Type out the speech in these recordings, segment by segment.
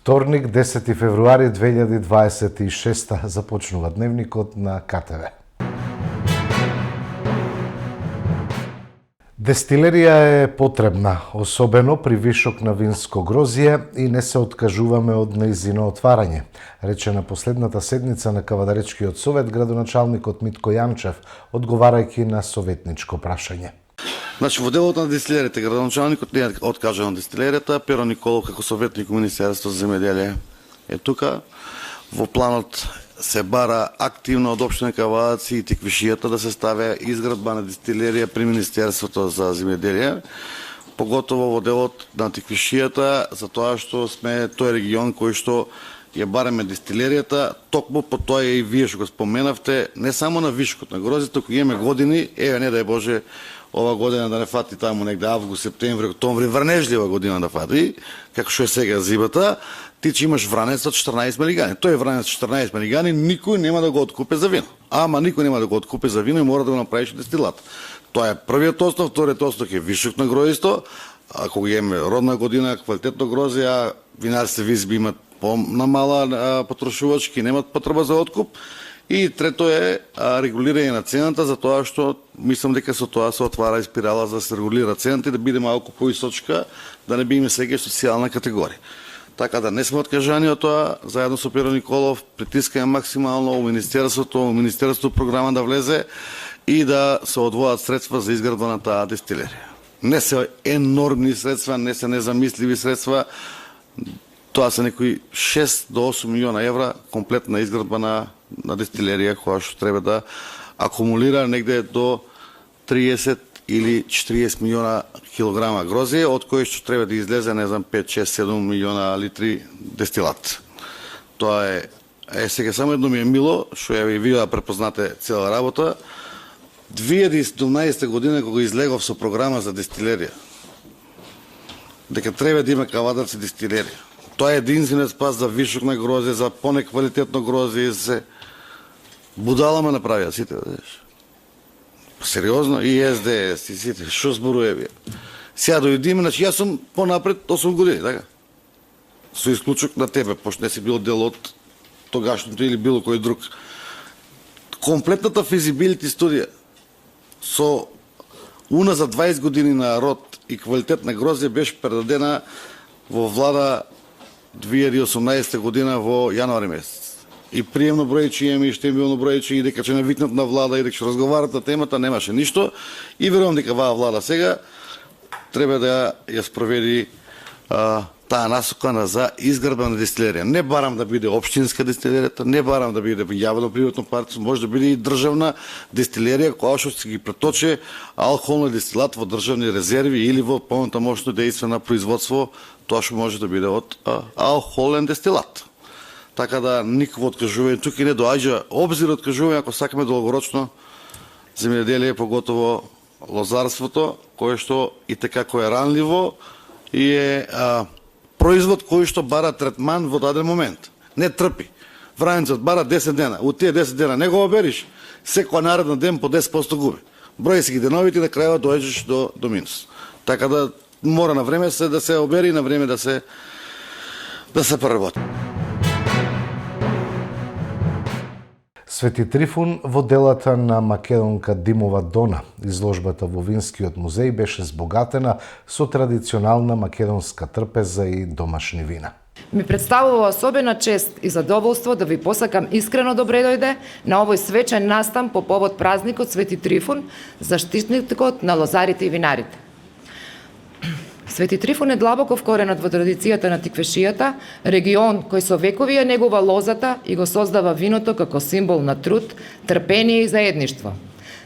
Вторник, 10 февруари 2026 започнува дневникот на КТВ. Дестилерија е потребна, особено при вишок на винско грозје и не се откажуваме од нејзино отварање, рече на последната седница на Кавадаречкиот совет градоначалникот Митко Јанчев, одговарајќи на советничко прашање. Значи, во делот на дестилеријата, градоначалникот не откажа на дестилеријата, Перо Николов како советник во Министерството за земјоделие е тука. Во планот се бара активно од општина Кавадарци и Тиквишијата да се стави изградба на дестилерија при Министерството за земјоделие, поготово во делот на Тиквишијата, затоа што сме тој регион кој што ја бараме дестилеријата, токму по тоа и вие што го споменавте, не само на вишокот на грозјето, туку имаме години, не дај Боже, ова година да не фати таму негде август, септември, октомври, врнежлива година да фати, како што е сега зимата, ти че имаш вранец од 14 мелигани. Тој вранец од 14 мелигани никој нема да го откупе за вино. Ама никој нема да го откупе за вино и мора да го направиш дестилат. Тоа е првиот основ, вториот основ е вишок на гројето, ако имаме родна година, квалитетно грозје, а винарските визби имат по-намала потрошувачки, немат потреба за откуп. И трето е регулирање на цената, затоа што мислам дека со тоа се отвара и спирала за да се регулира цената и да биде малку поисочка, да не биме сега социјална категорија. Така да не сме откажани од тоа, заедно со Перо Николов притискаме максимално у Министерството програма да влезе и да се одвојат средства за изградба на таа дестилерија. Не се енормни средства, не се незамисливи средства, тоа се некои 6 до 8 милиона евра комплетна изградба на дестилерија која што треба да акумулира негде до 30 или 40 милиона килограма грозје, од кои што треба да излезе, не знам, 5, 6, 7 милиона литри дестилат. Тоа е сега само едно ми е мило, што ја ви да препознате цела работа. 2017 година кога излегов со програма за дестилерија, дека треба да има Кавадарци дестилерија. Тоа е единствениот спас за вишок на грозје, за понеквалитетно грозје, се будала ме направија сите, знаеш. Сериозно, и СДС, и сите, што зборуваме вие. Сега дојдиме, значи јас сум понапред 8 години, така? Со исклучок на тебе, пошто не си бил дел од тогашното или било кој друг. Комплетната физибилити студија со уназад 20 години на род и квалитет на грозје беше предадена во влада 2018 година во јануари месец. И приемно бројче имаме и штембилно бројче и дека ќе не викнат на влада и дека ќе разговарат на темата, немаше ништо. И верувам дека ваа влада сега треба да ја спроведи таа насока за изградба на дестилерија. Не барам да биде општинска дестилеријата, не барам да биде јавно-приватно партнерство, може да биде и државна дестилерија која што ќе ги преточи алкохолни дестилат во државни резерви или во полномошно дејство на производство, тоа што може да биде од алкохолен дестилат. Така да никакво откажување тука и не доаѓа обзир откажување ако сакаме долгорочно земјоделие, поготово лозарството, кое што и така кој е ранливо и е производ кој што бара третман во даден момент. Не трпи. Вранецот бара 10 дена. У тие 10 дена не го обериш, секој нареден ден по 10% губи. Број си ги деновите и на крајот доаѓаш до минус. Така да мора на време да се обери и на време да се проработи. Свети Трифун во делата на македонка Димова Дона. Изложбата во Винскиот музеј беше збогатена со традиционална македонска трпеза и домашни вина. Ми представува особена чест и задоволство да ви посакам искрено добре дојде на овој свечен настан по повод празникот Свети Трифун, заштитникот на лозарите и винарите. Свети Трифун е длабоко вкоренат во традицијата на Тиквешијата, регион кој со векови ја негува лозата и го создава виното како символ на труд, трпение и заедништво.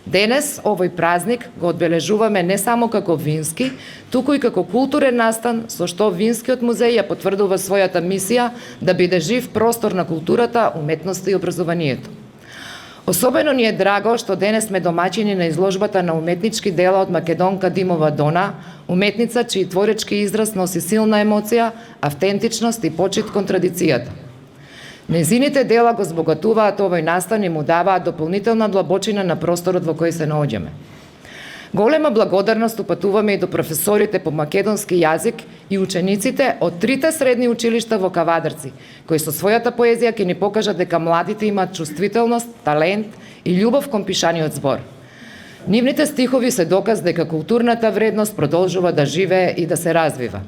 Денес, овој празник, го одбележуваме не само како вински, туку и како културен настан, со што Винскиот музеј ја потврдува својата мисија да биде жив простор на културата, уметноста и образованието. Особено ни е драго што денес сме домаќини на изложбата на уметнички дела од македонка Димова Дона, уметница чиј творечки израз носи силна емоција, автентичност и почит кон традицијата. Незините дела го збогатуваат овој настан и му даваат дополнителна длабочина на просторот во кој се наоѓаме. Голема благодарност упатуваме и до професорите по македонски јазик и учениците од 3 средни училишта во Кавадарци, кои со својата поезија ќе ни покажат дека младите имаат чувствителност, талент и љубов кон пишаниот збор. Нивните стихови се доказ дека културната вредност продолжува да живее и да се развива.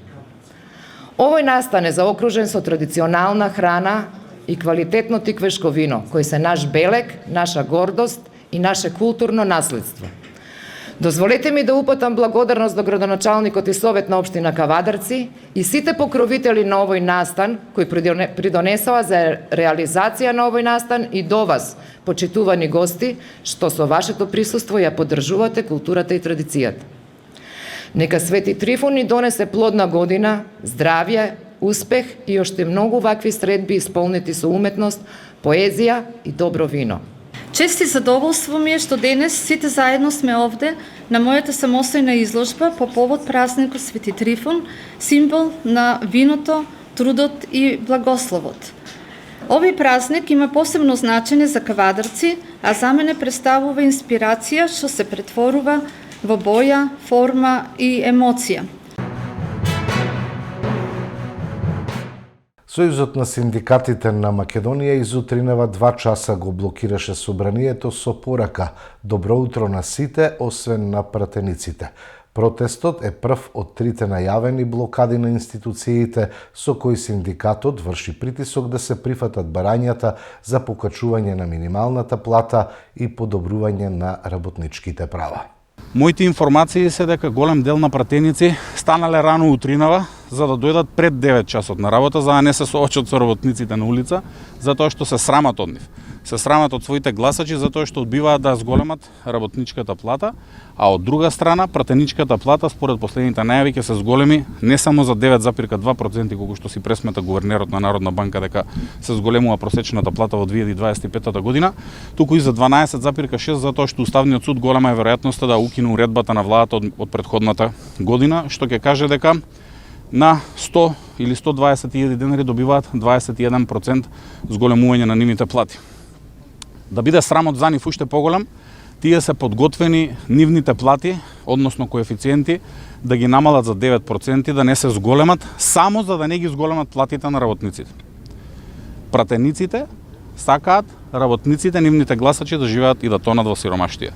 Овој настан е заокружен со традиционална храна и квалитетно тиквешко вино, кои се наш белег, наша гордост и наше културно наследство. Дозволете ми да упатам благодарност до градоначалникот и совет на општина Кавадарци и сите покровители на овој настан кои придонесоа за реализација на овој настан и до вас, почитувани гости, што со вашето присуство ја поддржувате културата и традицијата. Нека Свети Трифун ни донесе плодна година, здравје, успех и уште многу вакви средби исполнети со уметност, поезија и добро вино. Чест и задоволство ми е што денес сите заедно сме овде на мојата самостојна изложба по повод празникот Свети Трифун, символ на виното, трудот и благословот. Овој празник има посебно значење за Кавадарци, а за мене представува инспирација што се претворува во боја, форма и емоција. Сојузот на синдикатите на Македонија изутринава 2 часа го блокираше собранието со порака «Добро утро на сите, освен на пратениците». Протестот е прв од 3 најавени блокади на институциите со кои синдикатот врши притисок да се прифатат барањата за покачување на минималната плата и подобрување на работничките права. Моите информации се дека голем дел на пратеници станале рано утринава за да дојдат пред 9 часот на работа, за да не се соочат со работниците на улица, затоа што се срамат од нив. Се срамат од своите гласачи затоа што одбиваат да зголемат работничката плата, а од друга страна пратеничката плата според последните најави ќе се зголеми не само за 9,2% колку што си пресмета гувернерот на Народна банка дека се зголемува просечната плата во 2025 година, туку и за 12,6% затоа што Уставниот суд голема е веројатноста да укине уредбата на владата од претходната година, што ќе каже дека на 100 или 120.000 денари добиваат 21% зголемување на нивните плати. Да биде срамот за нив уште поголем, тие се подготвени нивните плати, односно коефициенти, да ги намалат за 9%, да не се зголемат, само за да не ги зголемат платите на работниците. Пратениците сакаат работниците, нивните гласачи да живеат и да тонат во сиромаштија.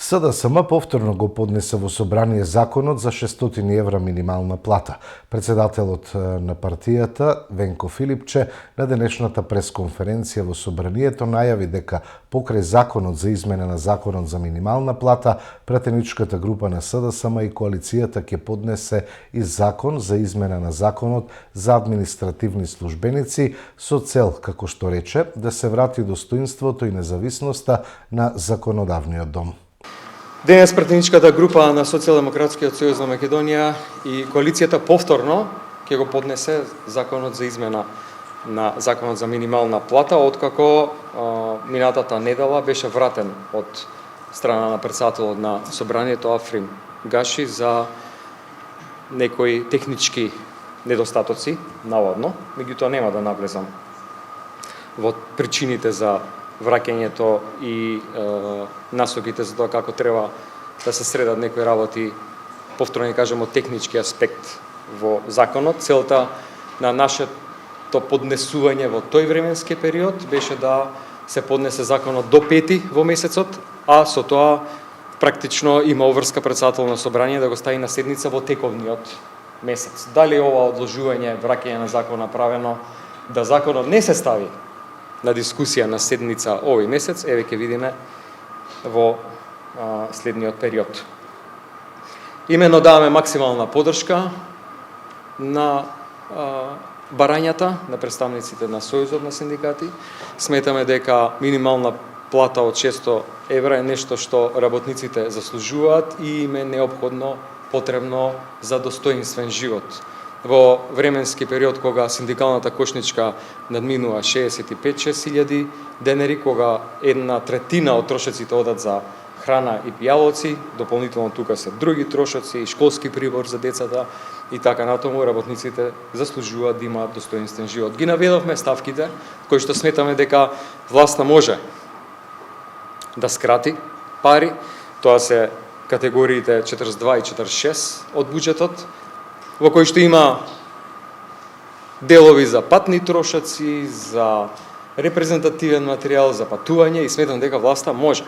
СДСМ повторно го поднесе во собрание законот за 600 евра минимална плата. Председателот на партијата, Венко Филипче, на денешната пресконференција во собранието најави дека покрај законот за измена на законот за минимална плата, пратеничката група на СДСМ и коалицијата ќе поднесе и закон за измена на законот за административни службеници со цел, како што рече, да се врати достоинството и независноста на законодавниот дом. Денес пратеничката група на Социјалдемократскиот сојуз на Македонија и коалицијата повторно ќе го поднесе законот за измена на законот за минимална плата, откако минатата недела беше вратен од страна на председателот на собранието Африм Гаши за некои технички недостатоци, наводно, меѓутоа нема да навлезам во причините за враќањето и насоките за тоа како треба да се средат некои работи, повторно ќе кажемо технички аспект во законот. Целта на нашето поднесување во тој временски период беше да се поднесе законот до 5 во месецот, а со тоа практично има обврска председател на собрание да го стави на седница во тековниот месец. Дали ова одложување, враќање на закон направено, да законот не се стави на дискусија на седница овој месец, еве ќе видиме во следниот период. Именно даваме максимална поддршка на барањата на представниците на Сојузот на синдикати. Сметаме дека минимална плата од 600 евра е нешто што работниците заслужуваат и им е неопходно, потребно за достоинствен живот. Во временски период кога синдикалната кошничка надминува 65.000 денари, кога 1/3 од трошоците одат за храна и пијалоци, дополнително тука се други трошоци и школски прибор за децата и така натаму, работниците заслужуваат да имаат достоинствен живот. Ги наведовме ставките кои што сметаме дека власта може да скрати пари. Тоа се категориите 42 и 46 од буџетот, во кој што има делови за патни трошаци, за репрезентативен материјал, за патување, и сметам дека власта може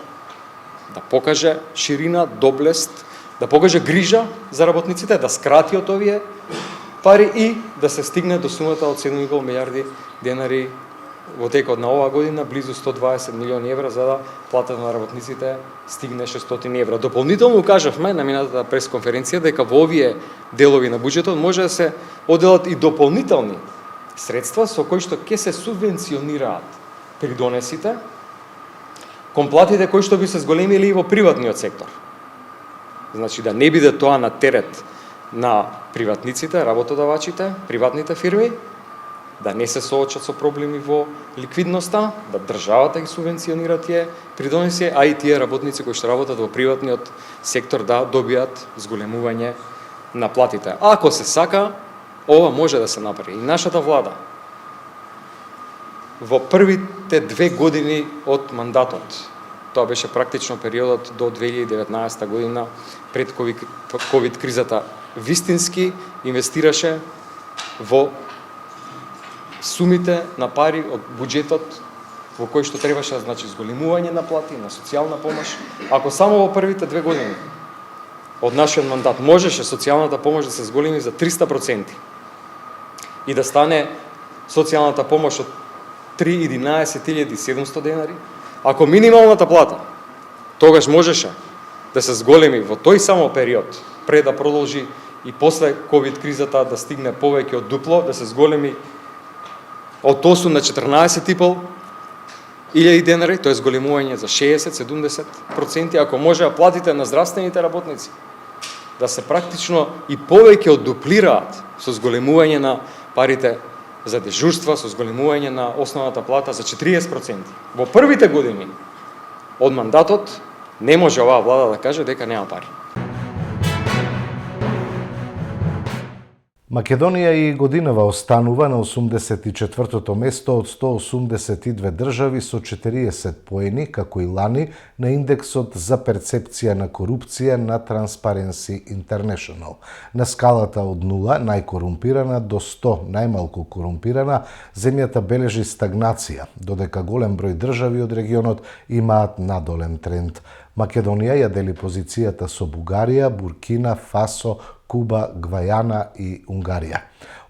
да покаже ширина, доблест, да покаже грижа за работниците, да скрати од овие пари и да се стигне до сумата од 7,5 милиарди денари во текот на оваа година, близу 120 милиони евра, за да платата на работниците стигне 600 евра. Дополнително кажавме на минатата пресконференција дека во овие делови на буџетот може да се оделат и дополнителни средства со кои што ќе се субвенционираат придонесите кон платите кои што би се зголемили и во приватниот сектор. Значи да не биде тоа на терет на приватниците, работодавачите, приватните фирми, да не се соочат со проблеми во ликвидноста, да државата ги субвенционира тие придонеси, а и тие работници кои што работат во приватниот сектор да добијат зголемување на платите. Ако се сака, ова може да се направи. И нашата влада во првите 2 години од мандатот, тоа беше практично периодот до 2019 година, пред ковид кризата, вистински инвестираше во сумите на пари од буџетот во кој што требаше, значи, зголемување на плати, на социјална помош. Ако само во првите 2 години од нашиот мандат можеше социјалната помош да се зголеми за 300% и да стане социјалната помош од 3.11.700 денари, ако минималната плата тогаш можеше да се зголеми во тој само период, пред да продолжи и после ковид кризата да стигне повеќе од дупло, да се зголеми од 8 на 14,5 илјади денари, тоа е зголемување за 60-70%, ако може да платите на здравствените работници да се практично и повеќе од дуплираат со зголемување на парите за дежурства, со зголемување на основната плата за 40%. Во првите години од мандатот не може оваа влада да каже дека нема пари. Македонија и годинава останува на 84-то место од 182 држави со 40 поени, како и лани, на индексот за перцепција на корупција на Transparency International. На скалата од 0, најкорумпирана, до 100, најмалку корумпирана, земјата бележи стагнација, додека голем број држави од регионот имаат надолен тренд. Македонија ја дели позицијата со Бугарија, Буркина Фасо, Куба, Гвајана и Унгарија.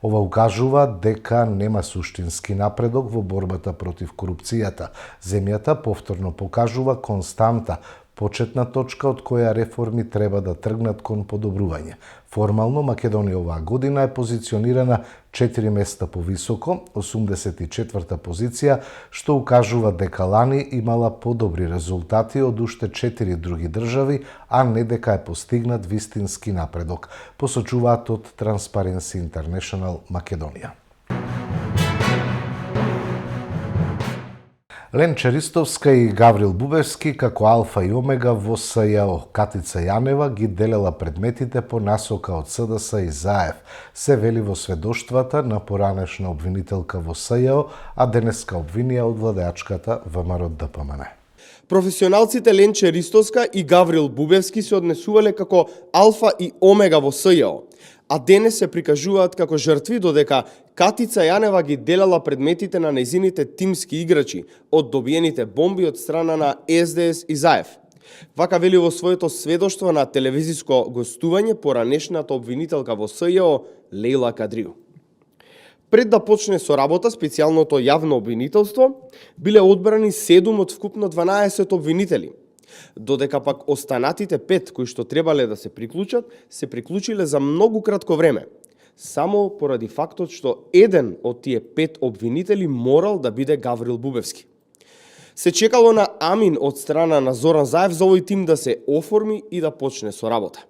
Ова укажува дека нема суштински напредок во борбата против корупцијата. Земјата повторно покажува константа, почетна точка од која реформи треба да тргнат кон подобрување. Формално, Македонија оваа година е позиционирана 4 места повисоко, 84-та позиција, што укажува дека лани имала подобри резултати од уште 4 други држави, а не дека е постигнат вистински напредок, посочуваат од Transparency International Македонија. Ленче Ристовска и Гаврил Бубевски како алфа и омега во СЈО. Катица Јанева ги делела предметите по насока од СДС и ЗАЕВ, се вели во сведоштвата на поранешна обвинителка во СЈО, а денеска обвинија од владеачката ВМРО ДПМН. Професионалците Ленче Ристовска и Гаврил Бубевски се однесувале како алфа и омега во СЈО, а денес се прикажуваат како жртви, додека Катица Јанева ги делела предметите на нејзините тимски играчи од добиените бомби од страна на СДС и ЗАЕВ. Вака вели во своето сведоштво на телевизиско гостување поранешната обвинителка во СЈО Лејла Кадрију. Пред да почне со работа специјалното јавно обвинителство, биле одбрани 7 од вкупно 12 обвинители, додека пак останатите 5 кои што требале да се приклучат, се приклучиле за многу кратко време, само поради фактот што еден од тие 5 обвинители морал да биде Гаврил Бубевски. Се чекало на амин од страна на Зоран Заев за овој тим да се оформи и да почне со работа.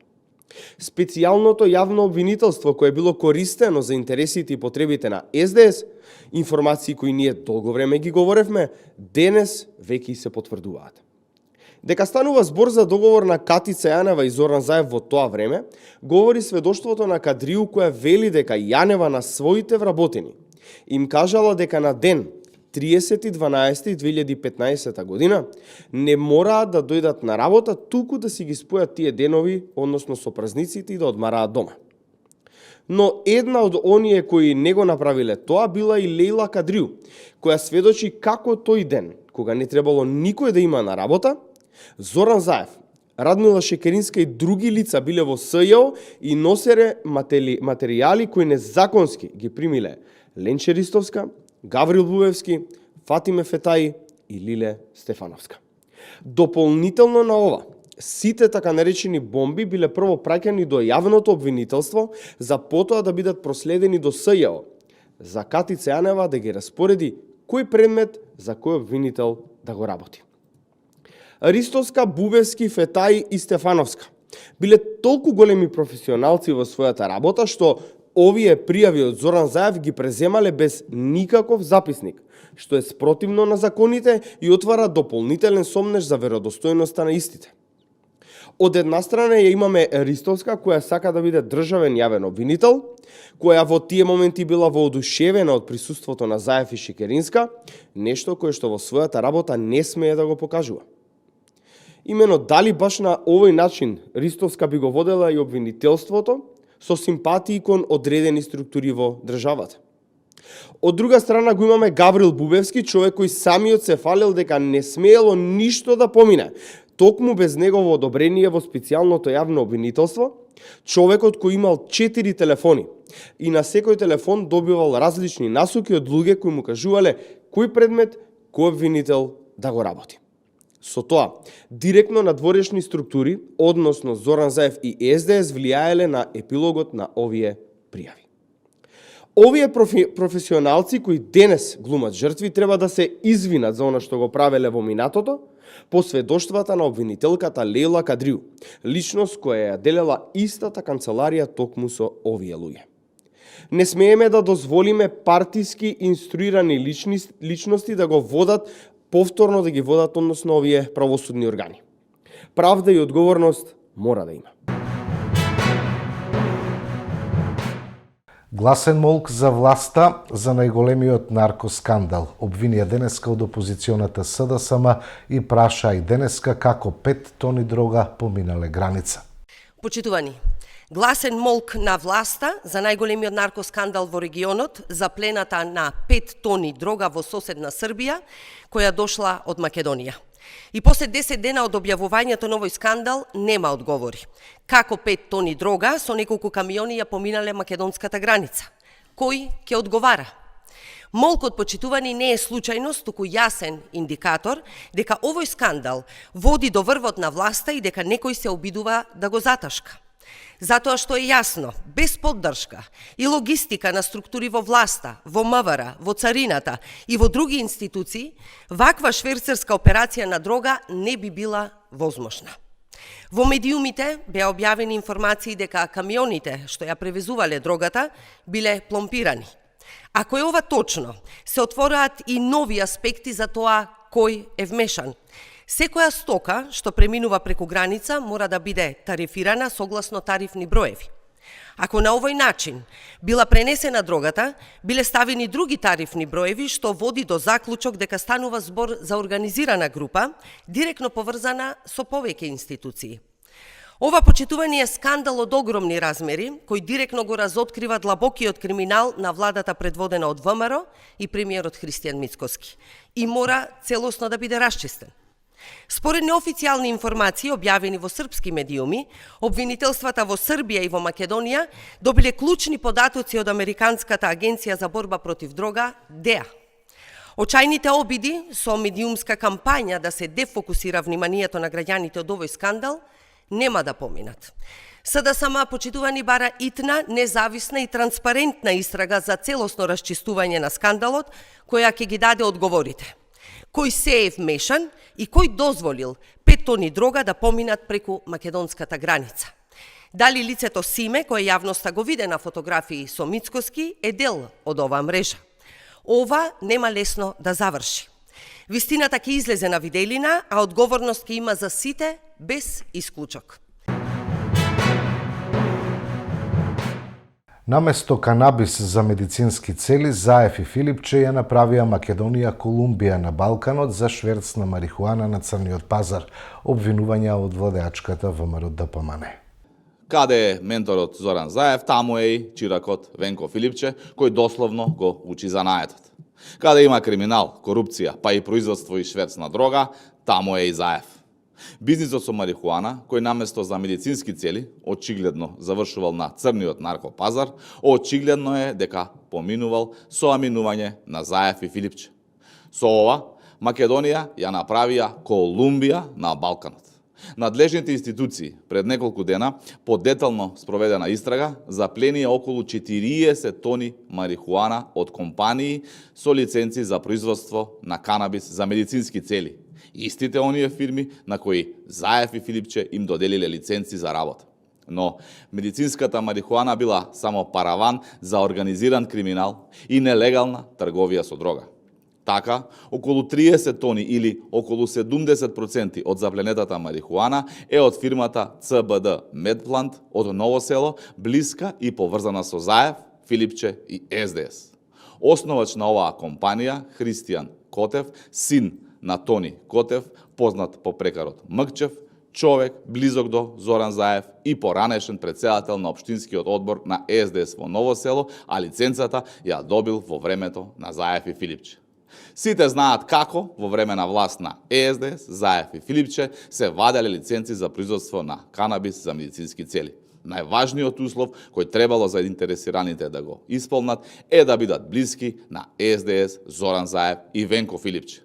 Специјалното јавно обвинителство кое било користено за интересите и потребите на СДС, информации кои ние долго време ги говоревме, денес веќе се потврдуваат. Дека станува збор за договор на Катица Јанева и Зоран Заев во тоа време, говори сведоштвото на Кадрију која вели дека Јанева на своите вработени им кажала дека на ден 30.12.2015 година, не мораат да дојдат на работа, туку да си ги спојат тие денови, односно со празниците и да одмараат дома. Но една од оние кои не го направиле тоа била и Лејла Кадриу, која сведочи како тој ден, кога не требало никој да има на работа, Зоран Заев, Радмила Шекеринска и други лица биле во СЈО и носеле материјали кои незаконски ги примиле Ленче Ристовска, Гаврил Бубевски, Фатиме Фетаи и Лиле Стефановска. Дополнително на ова, сите така наречени бомби биле прво праќани до јавното обвинителство, за потоа да бидат проследени до СЈО, за Катица Јанева да ги распореди кој предмет за кој обвинител да го работи. Ристовска, Бубевски, Фетаи и Стефановска биле толку големи професионалци во својата работа, што овие пријави од Зоран Заев ги преземале без никаков записник, што е спротивно на законите и отвара дополнителен сомнеж за веродостојноста на истите. Од една страна ја имаме Ристовска, која сака да биде државен јавен обвинител, која во тие моменти била воодушевена од присуството на Заев и Шекеринска, нешто кое што во својата работа не смее да го покажува. Имено дали баш на овој начин Ристовска би го водела и обвинителството со симпатии кон одредени структури во државата. Од друга страна го имаме Гаврил Бубевски, човек кој самиот се фалел дека не смеело ништо да помине, токму без негово одобрение во специјалното јавно обвинителство, човекот кој имал 4 телефони и на секој телефон добивал различни насоки од луѓе кои му кажувале кој предмет, кој обвинител да го работи. Со тоа, директно надворешни структури, односно Зоран Заев и СДС, влијаеле на епилогот на овие пријави. Овие професионалци кои денес глумат жртви треба да се извинат за она што го правеле во минатото, по сведоштвата на обвинителката Лејла Кадриу, личност која ја делела истата канцеларија токму со овие луѓе. Не смееме да дозволиме партиски инструирани личности да го водат повторно да ги водат, односно овие правосудни органи. Правда и одговорност мора да има. Гласен молк за власта за најголемиот наркоскандал. Обвинија денеска од опозиционата СДСМ и праша и денеска како 5 тони дрога поминале граница. Почитувани, гласен молк на власта за најголемиот наркоскандал во регионот за плената на 5 тони дрога во соседна Србија, која дошла од Македонија. И после 10 дена од објавувањето на овој скандал нема одговори. Како 5 тони дрога со неколку камиони ја поминале македонската граница? Кој ќе одговара? Молкот, почитувани, не е случајност, туку јасен индикатор дека овој скандал води до врвот на власта и дека некој се обидува да го заташка. Затоа што е јасно, без поддршка и логистика на структури во власта, во МВР, во царината и во други институции, ваква шверцерска операција на дрога не би била возможна. Во медиумите беа објавени информации дека камионите што ја превезувале дрогата биле пломпирани. Ако е ова точно, се отвораат и нови аспекти за тоа кој е вмешан. Секоја стока што преминува преку граница мора да биде тарифирана согласно тарифни броеви. Ако на овој начин била пренесена дрогата, биле ставени други тарифни броеви што води до заклучок дека станува збор за организирана група, директно поврзана со повеќе институции. Ова, почитувани, е скандал од огромни размери, кој директно го разоткрива длабокиот криминал на владата предводена од ВМРО и премиерот Христијан Мицкоски и мора целосно да биде расчистен. Според неофицијални информации објавени во српски медиуми, обвинителствата во Србија и во Македонија добиле клучни податоци од Американската агенција за борба против дрога, ДЕА. Очајните обиди со медиумска кампања да се дефокусира вниманието на граѓаните од овој скандал нема да поминат. СДСМ, почитувани, бара итна, независна и транспарентна истрага за целосно расчистување на скандалот, која ќе ги даде одговорите. Кој се е вмешан и кој дозволил 5 тони дрога да поминат преку македонската граница. Дали лицето Симе, кој јавноста го виде на фотографии со Мицкоски, е дел од оваа мрежа. Ова нема лесно да заврши. Вистината ќе излезе на виделина, а одговорност ќе има за сите без исклучок. Наместо канабис за медицински цели, Заев и Филипче ја направија Македонија Колумбија на Балканот за шверц на марихуана на црниот пазар, обвинувања од владеачката ВМРО ДПМН. Каде е менторот Зоран Заев, таму е и чиракот Венко Филипче, кој дословно го учи занаетот. Каде има криминал, корупција, па и производство и шверц на дрога, таму е и Заев. Бизнисот со марихуана, кој наместо за медицински цели, очигледно завршувал на црниот наркопазар, очигледно е дека поминувал со аминување на Заев и Филипче. Со ова, Македонија ја направија Колумбија на Балканот. Надлежните институции пред неколку дена по детално спроведена истрага запленија околу 40 тони марихуана од компании со лиценци за производство на канабис за медицински цели. Истите оние фирми на кои Заев и Филипче им доделиле лиценци за работа. Но медицинската марихуана била само параван за организиран криминал и нелегална трговија со дрога. Така, околу 30 тони или околу 70% од запленетата марихуана е од фирмата ЦБД Медплант од Ново село, блиска и поврзана со Заев, Филипче и СДС. Основач на оваа компанија, Христијан Котев, син на Тони Котев, познат по прекарот Мкчев, човек близок до Зоран Заев и поранешен председател на општинскиот одбор на СДС во Ново село, а лиценцата ја добил во времето на Заев и Филипче. Сите знаат како во време на власт на СДС, Заев и Филипче се ваделе лиценци за производство на канабис за медицински цели. Најважниот услов кој требало заинтересираните да го исполнат е да бидат блиски на СДС, Зоран Заев и Венко Филипче.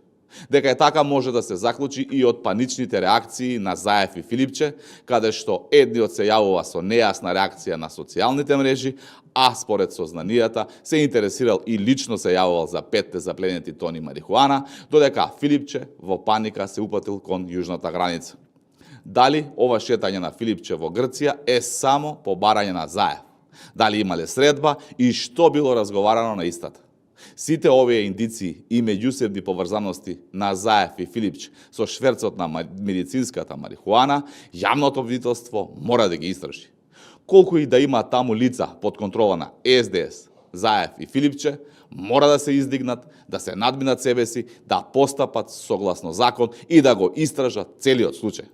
Дека е така може да се заклучи и од паничните реакции на Заев и Филипче, каде што едниот се јавува со нејасна реакција на социјалните мрежи, а според сознанијата се интересирал и лично се јавувал за 5 запленети тони марихуана, додека Филипче во паника се упатил кон јужната граница. Дали ова шетање на Филипче во Грција е само по барање на Заев? Дали имале средба и што било разговарано на истата? Сите овие индиции и меѓусебни поврзаности на Заев и Филипче со шверцот на медицинската марихуана, јавното обвинителство мора да ги истражи. Колку и да има таму лица под контрола на СДС, Заев и Филипче, мора да се издигнат, да се надминат себе си, да постапат согласно закон и да го истражат целиот случај.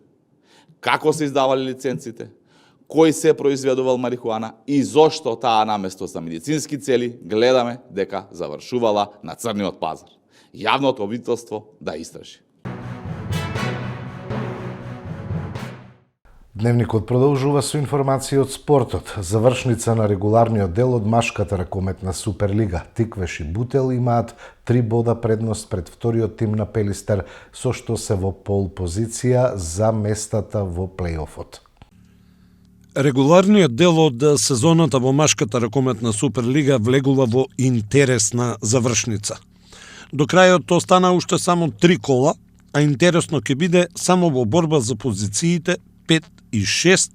Како се издавале лиценците, кој се произведувал марихуана и зошто таа наместо за медицински цели гледаме дека завршувала на црниот пазар. Јавното обвинителство да истражи. Дневникот продолжува со информации од спортот. Завршница на регуларниот дел од машката ракометна Суперлига. Тиквеш и Бутел имаат 3 бода предност пред вториот тим на Пелистер, со што се во пол позиција за местата во плейофот. Регуларниот дел од сезоната во машката ракометна Суперлига влегува во интересна завршница. До крајот остана уште само 3 кола, а интересно ќе биде само во борба за позициите 5 и 6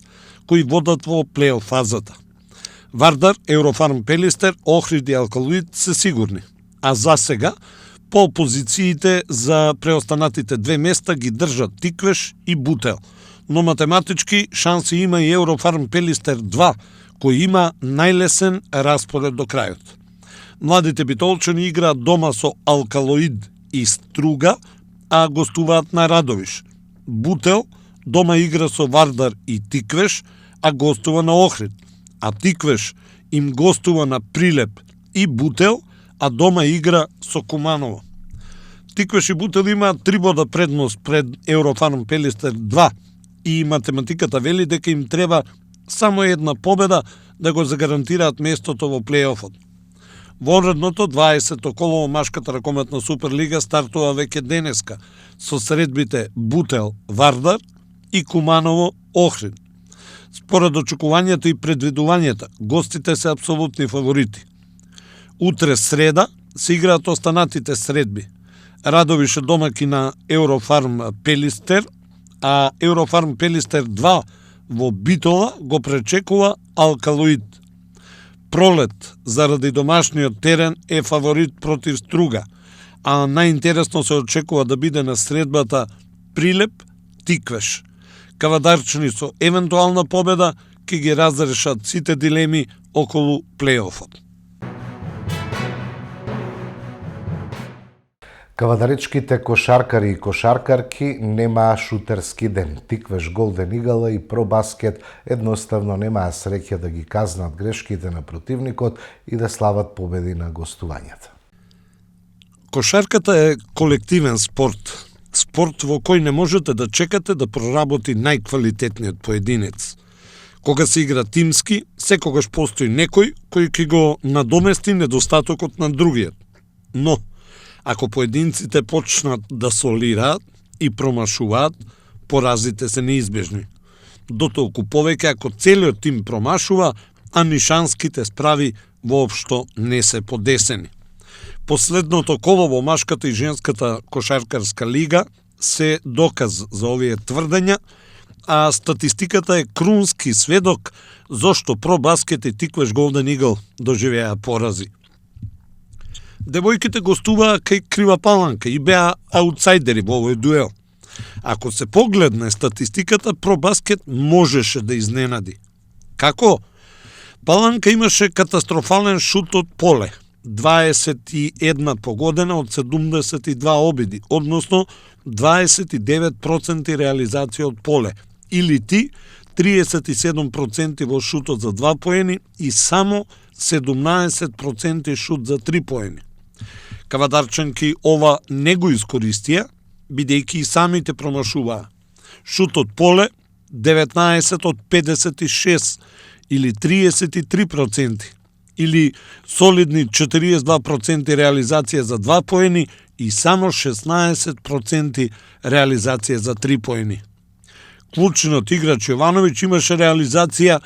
кои водат во плейоф фазата. Вардар, Еврофарм Пелистер, Охрид и Алкалоид се сигурни, а за сега пол позициите за преостанатите 2 места ги држат Тиквеш и Бутел. Но математички шанси има и Еврофарм Пелистер 2, кој има најлесен распоред до крајот. Младите битолчани играат дома со Алкалоид и Струга, а гостуваат на Радовиш. Бутел дома игра со Вардар и Тиквеш, а гостува на Охрид. А Тиквеш им гостува на Прилеп и Бутел, а дома игра со Куманово. Тиквеш и Бутел имаат 3 бода предност пред Еврофарм Пелистер 2, и математиката вели дека им треба само една победа да го загарантираат местото во плейофот. Во редното 20-то коло машката ракометна Суперлига стартува веќе денеска со средбите Бутел Вардар и Куманово Охрид. Според очекувањата и предвидувањата, гостите се апсолутни фаворити. Утре среда се играат останатите средби. Радовиш е домаки на Еврофарм Пелистер, а Еврофарм Пелистер 2 во Битола го пречекува Алкалоид. Пролет, заради домашниот терен, е фаворит против Струга, а најинтересно се очекува да биде на средбата Прилеп-Тиквеш. Кавадарчани со евентуална победа ќе ги разрешат сите дилеми околу плејофот. Кавадаречките кошаркари и кошаркарки немаа шутерски ден. Тиквеш, Голден Игла и Пробаскет едноставно немаа среќа да ги казнат грешките на противникот и да слават победи на гостувањата. Кошарката е колективен спорт. Спорт во кој не можете да чекате да проработи најквалитетниот поединец. Кога се игра тимски, секогаш постои некој кој ќе го надомести недостатокот на другиот. Но, ако поединците почнат да солираат и промашуваат, поразите се неизбежни. Дотолку повеќе ако целиот тим промашува, а нишанските справи воопшто не се подесени. Последното коло во машката и женската кошаркарска лига се доказ за овие тврдења, а статистиката е крунски сведок зошто Пробаскет и Тиквеш Голден Игл доживеа порази. Девојките гостуваа кај Крива Паланка и беа аутсайдери во овој дуел. Ако се погледне статистиката, Пробаскет можеше да изненади. Како? Паланка имаше катастрофален шут од поле. 21 погодена од 72 обиди, односно 29% реализација од поле, или ти 37% во шутот за 2 поени и само 17% шут за 3 поени. Кавадарчанки ова не го искористија, бидејќи и самите промашуваа. Шут од поле 19 од 56 или 33%, или солидни 42% реализација за 2 поени и само 16% реализација за 3 поени. Клучниот играч Јовановиќ имаше реализација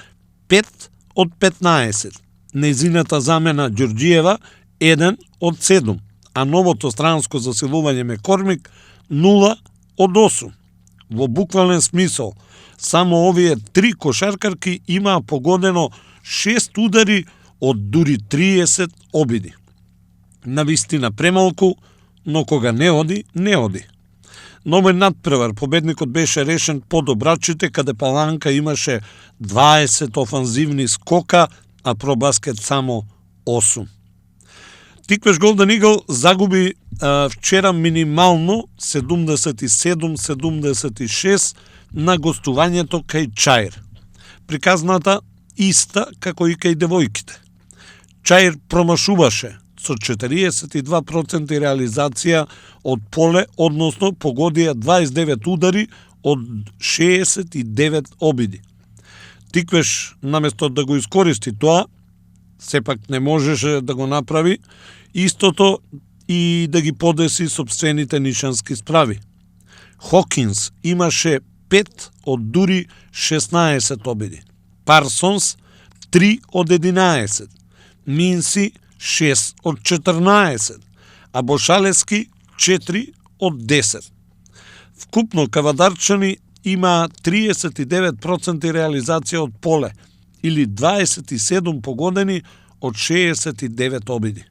5 од 15, незината замена Ѓорѓиева 1 од 7, а новото странско засилување Мекормик 0 од 8. Во буквален смисол, само овие 3 кошаркарки имаа погодено 6 удари од дури 30 обиди. Навистина премалку, но кога не оди, не оди. Но овој надпревар победникот беше решен по добрачите, каде Паланка имаше 20 офанзивни скока, а Пробаскет само 8. Тиквеш Голден Игл загуби вчера минимално 77-76 на гостувањето кај Чаир. Приказната иста како и кај девојките. Чаир промашуваше со 42% реализација од поле, односно погодија 29 удари од 69 обиди. Тиквеш, наместо да го искористи тоа, сепак не можеше да го направи истото и да ги подеси собствените нишански справи. Хокинс имаше 5 од дури 16 обиди. Парсонс 3 од 11. Минси 6 од 14, а Бошалески 4 од 10. Вкупно кавадарчани има 39% реализација од поле, или 27 погодени од 69 обиди.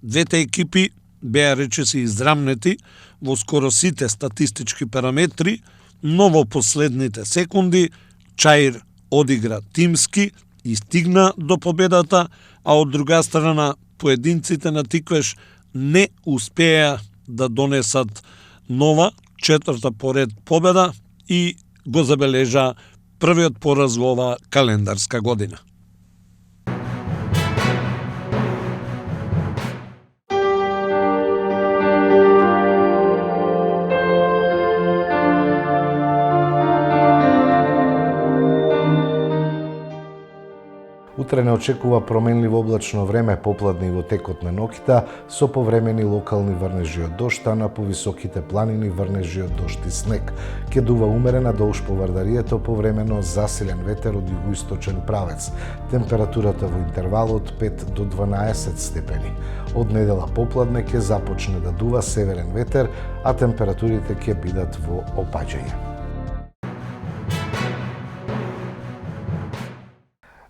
Двете екипи беа речиси израмнети во скоро сите статистички параметри, но во последните секунди Чаир одигра тимски и стигна до победата, а од друга страна поединците на Тиквеш не успеа да донесат нова, 4-та поред победа и го забележа првиот пораз во ова календарска година. Утре не очекува променливо облачно време, попладне и во текот на ноќта, со повремени локални врнежи од дожд, а на повисоките планини врнежи од дожд и снег. Ке дува умерена долж по Вардарието, повремено засилен ветер од југоисточен правец. Температурата во интервал од 5 до 12 степени. Од недела попладне ке започне да дува северен ветер, а температурите ке бидат во опаѓање.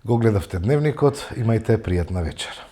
Го гледавте Дневникот, имајте пријатна вечер.